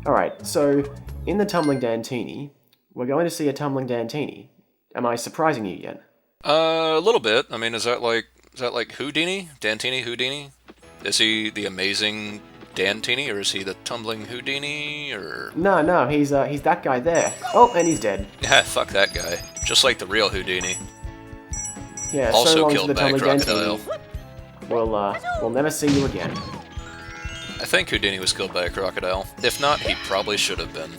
Alright, so in the Tumbling Dantini, we're going to see a Tumbling Dantini. Am I surprising you yet? A little bit. I mean, is that like Houdini? Dantini Houdini? Is he the amazing Dantini, or is he the tumbling Houdini, or... No, no, he's that guy there. Oh, and he's dead. Yeah, fuck that guy. Just like the real Houdini. Yeah, so Also long to killed the by a Tumbling crocodile. Dantini. We'll never see you again. I think Houdini was killed by a crocodile. If not, he probably should have been.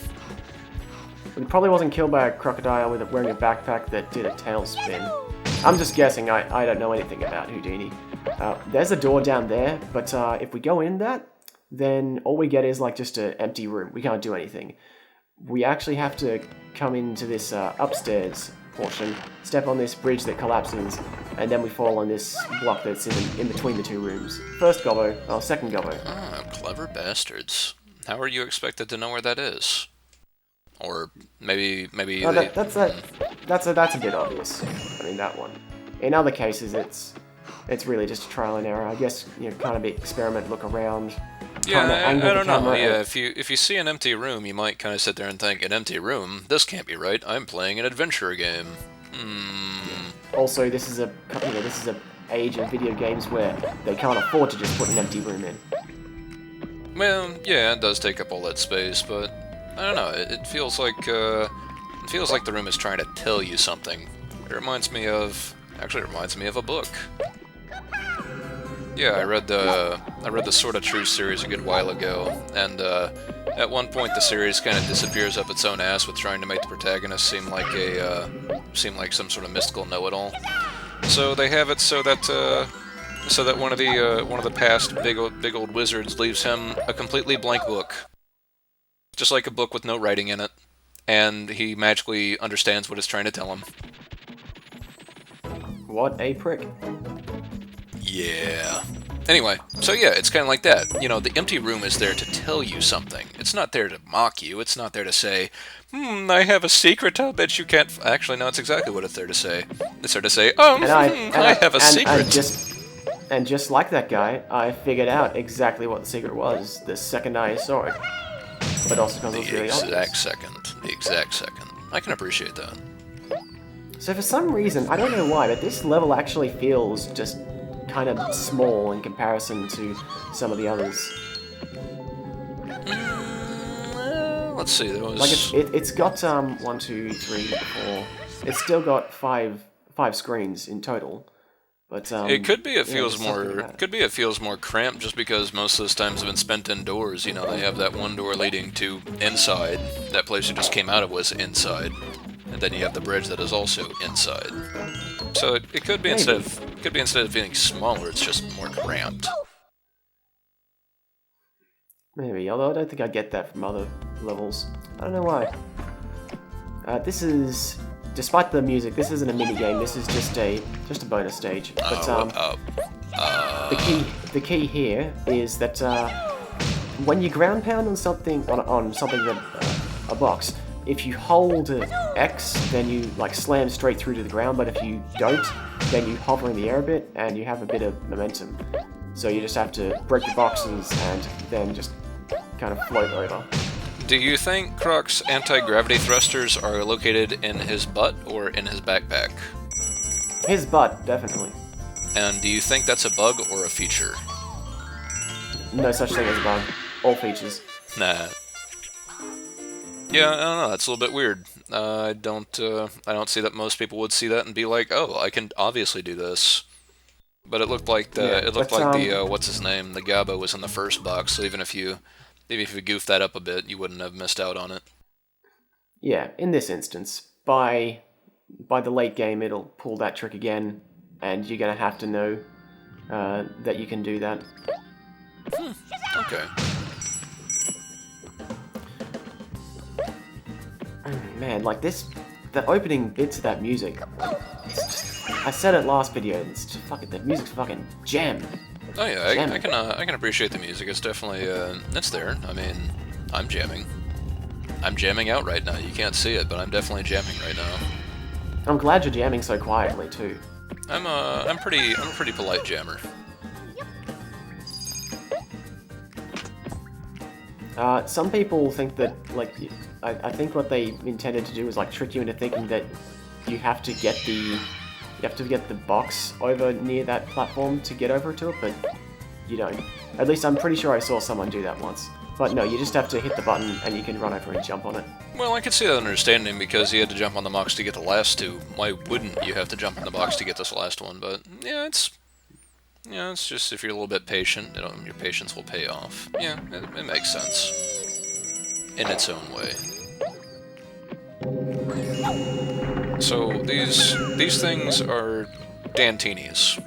He probably wasn't killed by a crocodile wearing a backpack that did a tailspin. I'm just guessing, I don't know anything about Houdini. There's a door down there, but if we go in that, then all we get is like just an empty room. We can't do anything. We actually have to come into this upstairs portion, step on this bridge that collapses, and then we fall on this block that's in between the two rooms. Second gobbo. Ah, clever bastards. How are you expected to know where that is? Or maybe Oh, they... that's a bit obvious. I mean, that one. In other cases, it's really just a trial and error. I guess kind of experiment, look around. Yeah, I don't know. Yeah, And, if you see an empty room, you might kind of sit there and think, an empty room? This can't be right. I'm playing an adventure game. also, this is a age of video games where they can't afford to just put an empty room in. Well, yeah, it does take up all that space, but I don't know. It feels like the room is trying to tell you something. It reminds me of a book. Yeah, I read the Sort of True series a good while ago, and at one point the series kind of disappears up its own ass with trying to make the protagonist seem like some sort of mystical know-it-all. So they have it so that one of the past big old wizards leaves him a completely blank book, just like a book with no writing in it, and he magically understands what it's trying to tell him. What a prick. Yeah. Anyway, so yeah, it's kind of like that. The empty room is there to tell you something. It's not there to mock you. It's not there to say, I have a secret, I'll bet you can't... Actually, no, it's exactly what it's there to say. It's there to say, I have a secret. And just like that guy, I figured out exactly what the secret was the second I saw it. But also because it was really obvious. The exact second. I can appreciate that. So for some reason, I don't know why, but this level actually feels just kind of small in comparison to some of the others. Let's see, there was... Like it's got 1, 2, 3, 4. It's still got five screens in total. But it could be it feels more cramped just because most of those times have been spent indoors. They have that one door leading to inside. That place you just came out of was inside. And then you have the bridge that is also inside. So it could be instead of being smaller, it's just more cramped. Maybe, although I don't think I get that from other levels. I don't know why. This is, despite the music, this isn't a mini game. This is just a bonus stage. But the key here is that when you ground pound on something that a box. If you hold X, then you slam straight through to the ground, but if you don't, then you hover in the air a bit, and you have a bit of momentum. So you just have to break the boxes and then just kind of float over. Do you think Croc's anti-gravity thrusters are located in his butt or in his backpack? His butt, definitely. And do you think that's a bug or a feature? No such thing as a bug. All features. Nah. Yeah, I don't know. That's a little bit weird. I don't see that most people would see that and be like, "Oh, I can obviously do this." But it looked like what's his name? The Gabbo was in the first box. So even if you goofed that up a bit, you wouldn't have missed out on it. Yeah, in this instance, by the late game, it'll pull that trick again, and you're gonna have to know that you can do that. Okay. Man, the opening bits of that music, I said it last video, the music's fucking jam. Oh yeah, I can appreciate the music. It's definitely, it's there. I mean, I'm jamming. I'm jamming out right now. You can't see it, but I'm definitely jamming right now. I'm glad you're jamming so quietly too. I'm a pretty polite jammer. Some people think that, like, I think what they intended to do is like trick you into thinking that you have to get the box over near that platform to get over to it, but you don't. At least I'm pretty sure I saw someone do that once. But no, you just have to hit the button and you can run over and jump on it. Well, I could see that understanding because you had to jump on the box to get the last two. Why wouldn't you have to jump on the box to get this last one? But yeah, it's just if you're a little bit patient, your patience will pay off. Yeah, it makes sense in its own way. So these things are Dantinis.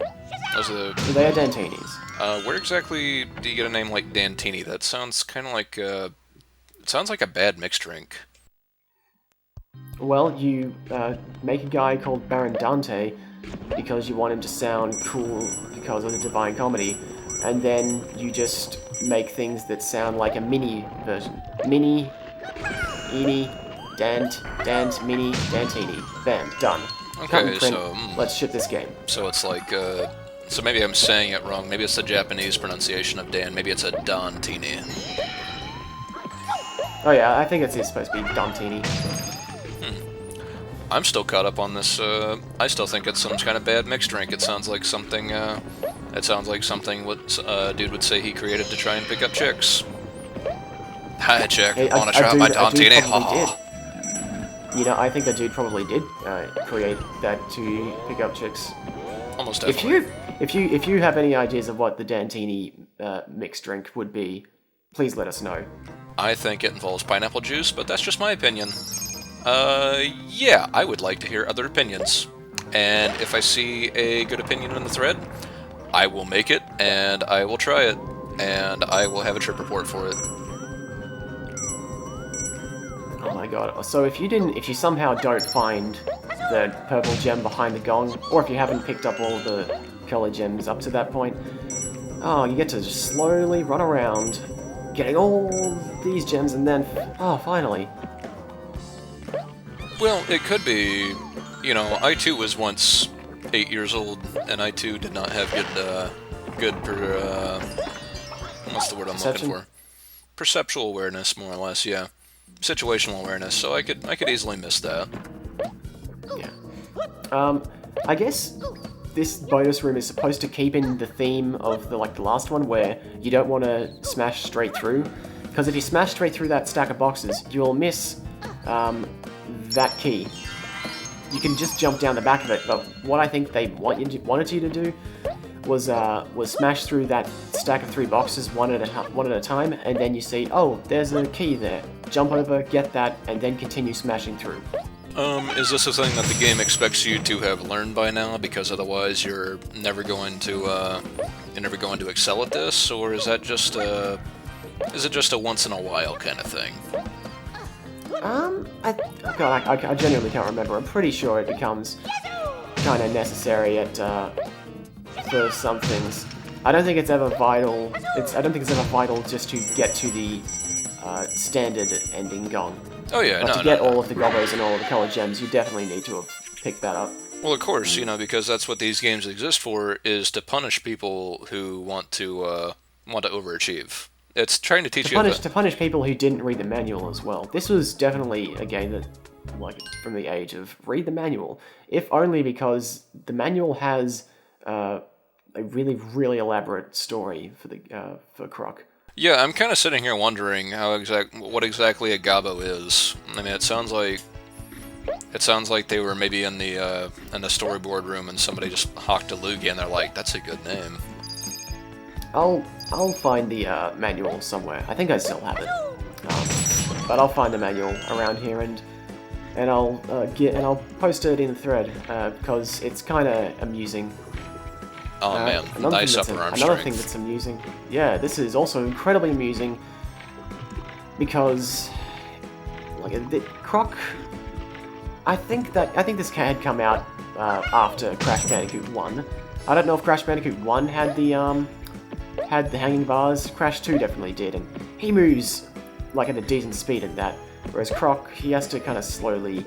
They are Dantinis. Where exactly do you get a name like Dantini? That sounds kind of like it sounds like a bad mixed drink. Well, you make a guy called Baron Dante because you want him to sound cool because of the Divine Comedy, and then you just make things that sound like a mini version. Mini, Eeny, Dant, Mini, Dantini. Bam, done. Okay, so let's ship this game. So it's like so maybe I'm saying it wrong. Maybe it's the Japanese pronunciation of Dan. Maybe it's a Dantini. Oh yeah, I think it's supposed to be Dantini. I'm still caught up on this. I still think it's some kind of bad mixed drink. It sounds like something. It sounds like something what a dude would say he created to try and pick up chicks. Hi, chick. Hey, Wanna try out my Dantini? You know, I think the dude probably did create that to pick up chicks. Almost definitely. If you have any ideas of what the Dantini mixed drink would be, please let us know. I think it involves pineapple juice, but that's just my opinion. Yeah, I would like to hear other opinions. And if I see a good opinion in the thread, I will make it, and I will try it, and I will have a trip report for it. Oh my god, so if you somehow don't find the purple gem behind the gong, or if you haven't picked up all the color gems up to that point, oh, you get to just slowly run around, getting all these gems, and then, oh, finally. Well, it could be, you know, I too was once 8 years old, and I too did not have what's the word I'm looking for? Perceptual awareness, more or less, yeah. Situational awareness, so I could easily miss that. Yeah. I guess this bonus room is supposed to keep in the theme of the last one, where you don't want to smash straight through, because if you smash straight through that stack of boxes, you'll miss that key. You can just jump down the back of it, but what I think they wanted you to do was smash through that stack of 3 boxes one at a time, and then you see, oh, there's a key there. Jump over, get that, and then continue smashing through. Is this a thing that the game expects you to have learned by now, because otherwise you're never going to excel at this, or is that just is it just a once in a while kind of thing? I genuinely can't remember. I'm pretty sure it becomes kind of necessary for some things. I don't think it's ever vital. I don't think it's ever vital just to get to the standard ending gong. Oh yeah, but to get all of the gobos and all of the colored gems, you definitely need to have picked that up. Well, of course, you know, because that's what these games exist for, is to punish people who want to overachieve. It's trying to teach to punish people who didn't read the manual as well. This was definitely a game that, from the age of read the manual, if only because the manual has a really, really elaborate story for Croc. Yeah, I'm kind of sitting here wondering what exactly a gobbo is. I mean, it sounds like they were maybe in the storyboard room and somebody just hawked a loogie and they're like, "That's a good name." I'll find the manual somewhere. I think I still have it, but I'll find the manual around here and I'll post it in the thread because it's kind of amusing. Oh man, nice upper arm strength. Another thing that's amusing. Yeah, this is also incredibly amusing because Croc. I think this had come out after Crash Bandicoot 1. I don't know if Crash Bandicoot 1 had the hanging bars. Crash 2 definitely did, and he moves at a decent speed in that. Whereas Croc, he has to kind of slowly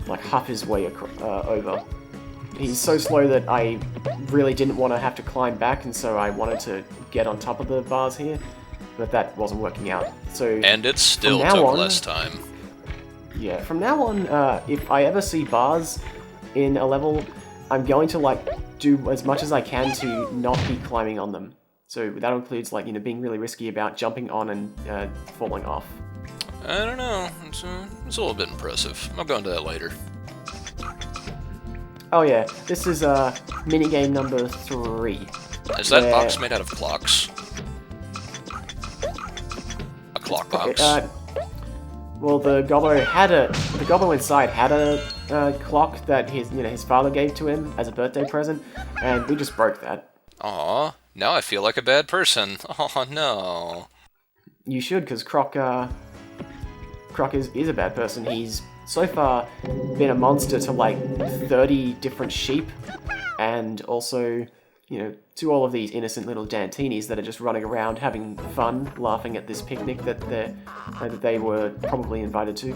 huff his way over. He's so slow that I really didn't want to have to climb back, and so I wanted to get on top of the bars here. but that wasn't working out. So And it still now took on- less time. Yeah, from now on, if I ever see bars in a level, I'm going to like do as much as I can to not be climbing on them. So that includes like being really risky about jumping on and falling off. I don't know. It's a little bit impressive. I'll go into that later. Oh yeah, this is minigame number 3. Is that where- box made out of clocks? A clock box? Well, the gobbo inside had a clock that his father gave to him as a birthday present, and we just broke that. Aw, now I feel like a bad person. Oh no. You should, because Croc is a bad person. He's so far been a monster to like 30 different sheep, and also, to all of these innocent little Dantinis that are just running around having fun, laughing at this picnic that they were probably invited to,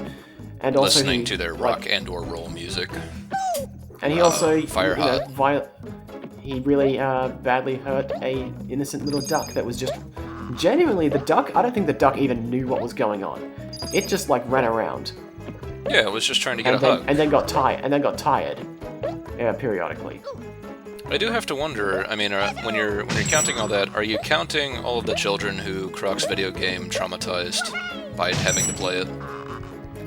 and also Listening to their rock and/or roll music. And he also, fire hot. He really badly hurt a innocent little duck that was just genuinely the duck. I don't think the duck even knew what was going on. It just like ran around. Yeah, it was just trying to get and a hug. then got tired. Periodically. I do have to wonder. I mean, when you're counting all that, are you counting all of the children who Croc's video game traumatized by having to play it?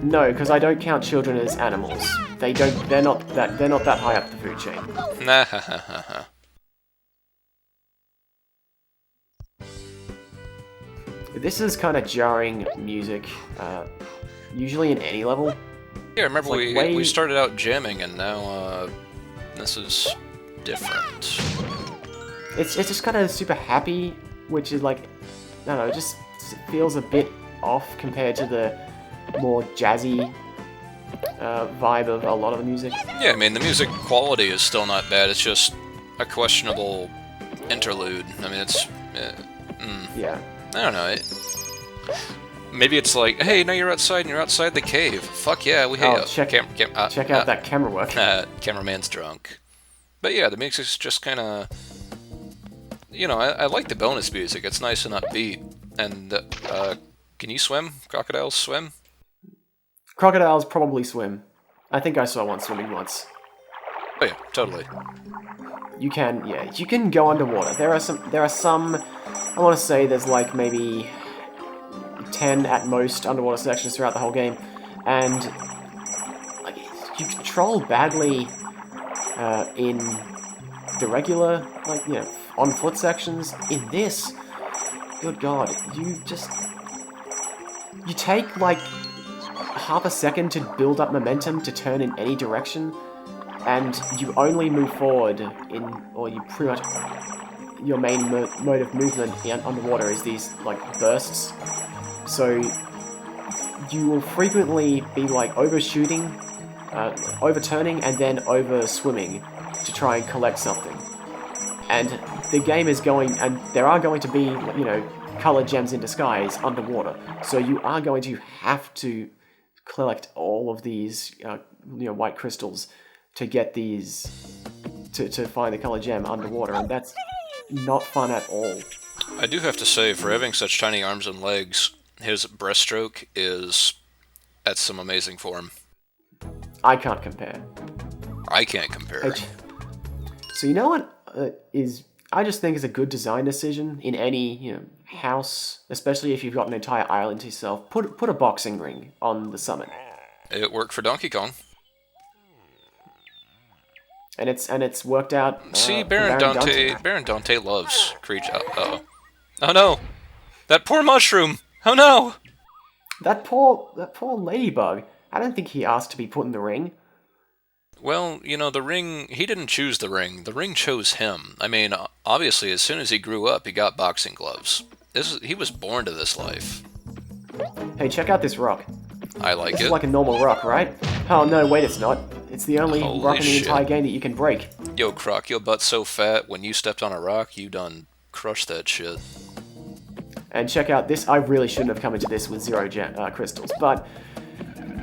No, because I don't count children as animals. They're not that high up the food chain. Nah, ha ha ha ha. This is kind of jarring music, usually in any level. Yeah, remember It's like we started out jamming, and now this is different. It's just kind of super happy, which is like, I don't know, it just feels a bit off compared to the more jazzy vibe of a lot of the music. Yeah, I mean, the music quality is still not bad. It's just a questionable interlude. I mean, it's... Yeah. I don't know. Maybe it's like, hey, now you're outside and you're outside the cave. Fuck yeah, we hate check out that camera work. Cameraman's drunk. But yeah, the music's just kind of... I like the bonus music. It's nice and upbeat. And, can you swim? Crocodiles swim? Crocodiles probably swim. I think I saw one swimming once. Oh yeah, totally. You can go underwater. There are some, I want to say there's like maybe 10 at most underwater sections throughout the whole game, and like you control badly in the regular, on foot sections. In this, good god, you take like half a second to build up momentum to turn in any direction, and you only move forward you pretty much, your main mode of movement underwater is these like bursts. So you will frequently be like overshooting, overturning, and then over swimming to try and collect something. And the game is and there are going to be, colored gems in disguise underwater. So you are going to have to collect all of these, white crystals to get these, to find the colored gem underwater, and that's not fun at all. I do have to say, for having such tiny arms and legs, his breaststroke is at some amazing form. I can't compare. I can't compare. So you know what I just think is a good design decision in any house, especially if you've got an entire island to yourself. Put a boxing ring on the summit. It worked for Donkey Kong. And it's worked out. See, Baron Dante loves creature. Uh-oh. Oh no! That poor mushroom! Oh no! That poor ladybug. I don't think he asked to be put in the ring. Well, the ring, he didn't choose the ring. The ring chose him. I mean, obviously, as soon as he grew up, he got boxing gloves. He was born to this life. Hey, check out this rock. I like This it. is like a normal rock, right? Oh no, wait, it's not. It's the only Holy rock in the shit. entire game that you can break. Yo, Croc, your butt's so fat, when you stepped on a rock, you done crushed that shit. And check out this. I really shouldn't have come into this with 0 crystals, but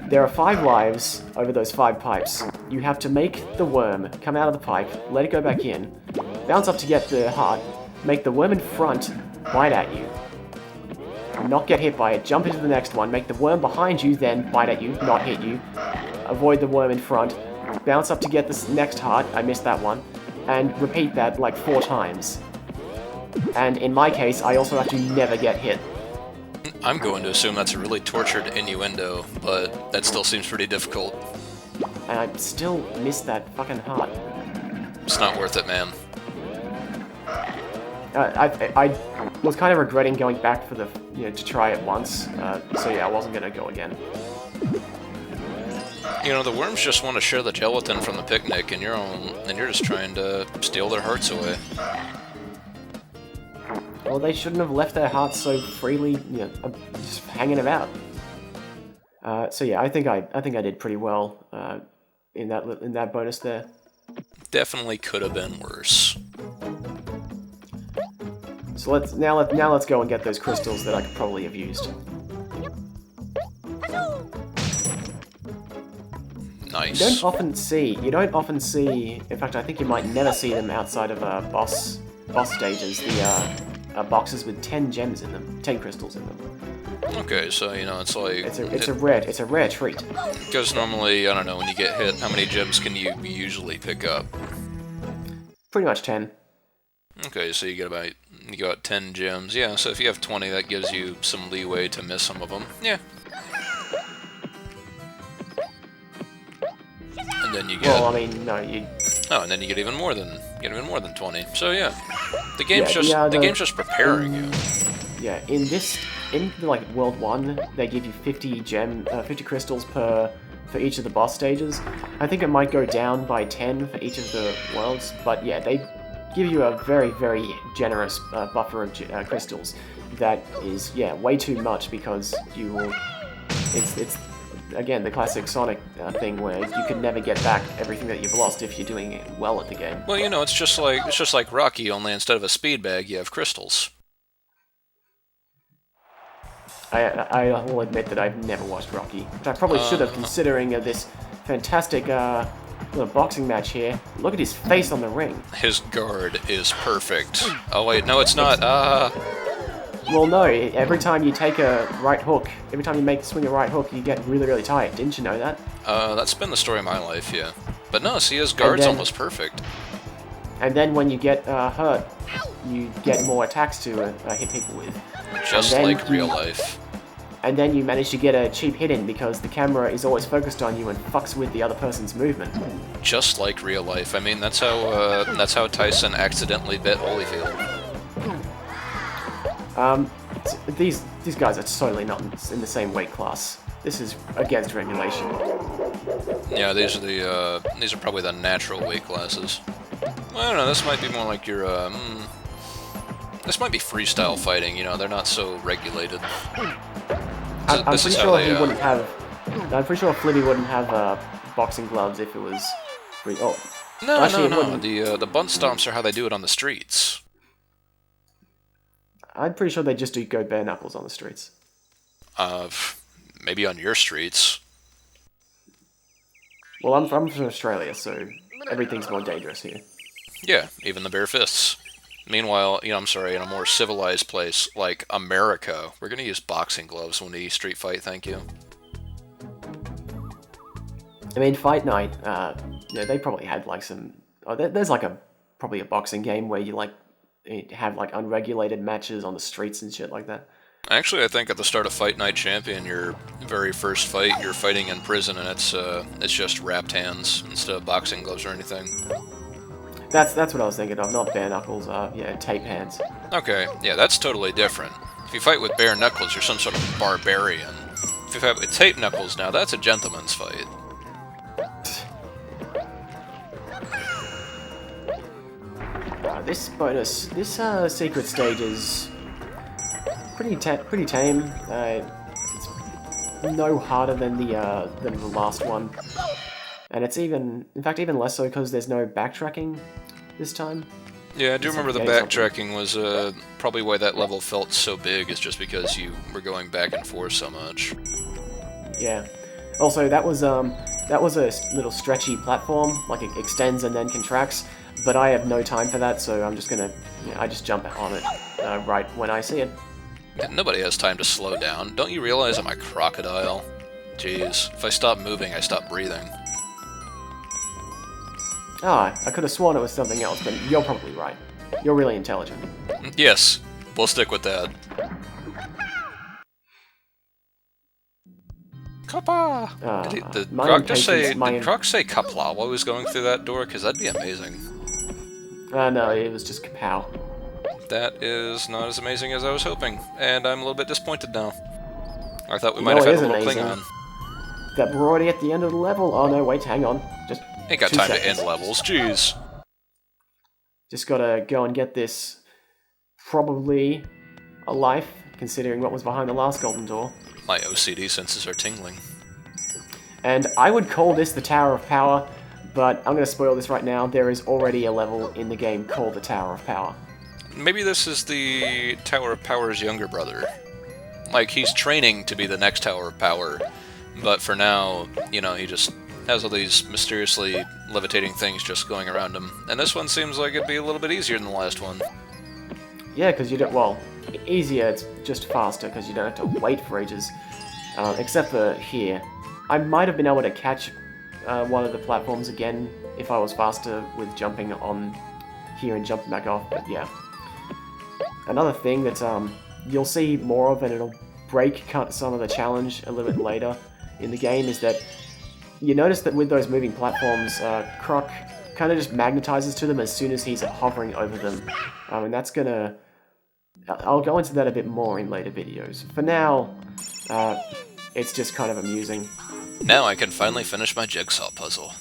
there are 5 lives over those 5 pipes. You have to make the worm come out of the pipe, let it go back in, bounce up to get the heart, make the worm in front bite at you, not get hit by it, jump into the next one, make the worm behind you then bite at you, not hit you, avoid the worm in front, bounce up to get this next heart, I missed that one, and repeat that like 4 times. And in my case, I also have to never get hit. I'm going to assume that's a really tortured innuendo, but that still seems pretty difficult. And I still missed that fucking heart. It's not worth it, man. I was kind of regretting going back for the, to try it once, so yeah, I wasn't gonna go again. You know, the worms just want to share the gelatin from the picnic, and you're just trying to steal their hearts away. Well, they shouldn't have left their hearts so freely, just hanging about. So yeah, I think I did pretty well in that bonus there. Definitely could have been worse. So let's go and get those crystals that I could probably have used. Nice. You don't often see. In fact, I think you might never see them outside of boss stages. The boxes with 10 gems in them, 10 crystals in them. Okay, so it's like it's a rare treat. Because normally, I don't know, when you get hit, how many gems can you usually pick up? Pretty much 10. Okay, so you get about 10 gems. Yeah, so if you have 20, that gives you some leeway to miss some of them. Yeah. And then you get. Well, I mean, no, you. Oh, and then you get even more than 20. So yeah, the game's just preparing you. Yeah, in like World 1, they give you 50 crystals for each of the boss stages. I think it might go down by 10 for each of the worlds, but yeah, they give you a very, very generous buffer of crystals. That is, yeah, way too much because you will. It's again the classic Sonic thing where you can never get back everything that you've lost if you're doing it well at the game. Well, it's just like Rocky, only instead of a speed bag, you have crystals. I will admit that I've never watched Rocky, which I probably should have, considering this fantastic little boxing match here. Look at his face on the ring. His guard is perfect. Oh wait, no, it's not. Well, no. Every time you take a right hook, every time you swing a right hook, you get really, really tired. Didn't you know that? That's been the story of my life, yeah. But no, see, his guard's almost perfect. And then when you get hurt, you get more attacks to hit people with. Just like real life. And then you manage to get a cheap hit in because the camera is always focused on you and fucks with the other person's movement. Just like real life. I mean, that's how Tyson accidentally bit Holyfield. These guys are totally not in the same weight class. This is against regulation. Yeah, these are probably the natural weight classes. Well, I don't know. This might be more like your this might be freestyle fighting. They're not so regulated. I'm pretty sure he wouldn't have. I'm pretty sure Flibby wouldn't have boxing gloves if it was free. Oh, no, actually, no. The bunt stomps are how they do it on the streets. I'm pretty sure they just do go bare knuckles on the streets. Maybe on your streets. Well, I'm from Australia, so everything's more dangerous here. Yeah, even the bare fists. Meanwhile, I'm sorry, in a more civilized place like America, we're gonna use boxing gloves when we street fight, thank you. I mean, Fight Night, they probably had like some... Oh, there's like probably a boxing game where you have like unregulated matches on the streets and shit like that. Actually, I think at the start of Fight Night Champion, your very first fight, you're fighting in prison, and it's just wrapped hands instead of boxing gloves or anything. That's what I was thinking of, not bare knuckles, tape hands. Okay, yeah, that's totally different. If you fight with bare knuckles, you're some sort of barbarian. If you fight with tape knuckles now, that's a gentleman's fight. This secret stage is pretty tame. It's no harder than the last one, and it's even less so because there's no backtracking this time. Yeah, I do remember the backtracking was probably why that level felt so big. Is just because you were going back and forth so much. Yeah. Also, that was a little stretchy platform, like it extends and then contracts. But I have no time for that, so I'm just gonna, I just jump on it right when I see it. Nobody has time to slow down. Don't you realize I'm a crocodile? Jeez, if I stop moving, I stop breathing. Ah, I could have sworn it was something else, but you're probably right. You're really intelligent. Yes, we'll stick with that. Kappa! Did Croc say Kapla while he was going through that door? Because that'd be amazing. No, it was just kapow. That is not as amazing as I was hoping, and I'm a little bit disappointed now. I thought we might have had a little Klingon. That we're already at the end of the level. Oh no, wait, hang on. Just ain't got time to end levels, jeez. Just gotta go and get this. Probably a life, considering what was behind the last golden door. My OCD senses are tingling. And I would call this the Tower of Power, but I'm gonna spoil this right now. There is already a level in the game called the Tower of Power. Maybe this is the Tower of Power's younger brother. Like, he's training to be the next Tower of Power, but for now, you know, he just has all these mysteriously levitating things just going around him. And this one seems like it'd be a little bit easier than the last one. Yeah, because you don't, well, easier, it's just faster, because you don't have to wait for ages. Except for here. I might have been able to catch one of the platforms again if I was faster with jumping on here and jumping back off, but yeah. Another thing that you'll see more of, and it'll break some of the challenge a little bit later in the game, is that you notice that with those moving platforms, Croc kind of just magnetizes to them as soon as he's hovering over them. And that's gonna... I'll go into that a bit more in later videos. For now, it's just kind of amusing. Now I can finally finish my jigsaw puzzle.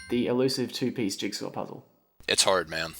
The elusive two-piece jigsaw puzzle. It's hard, man.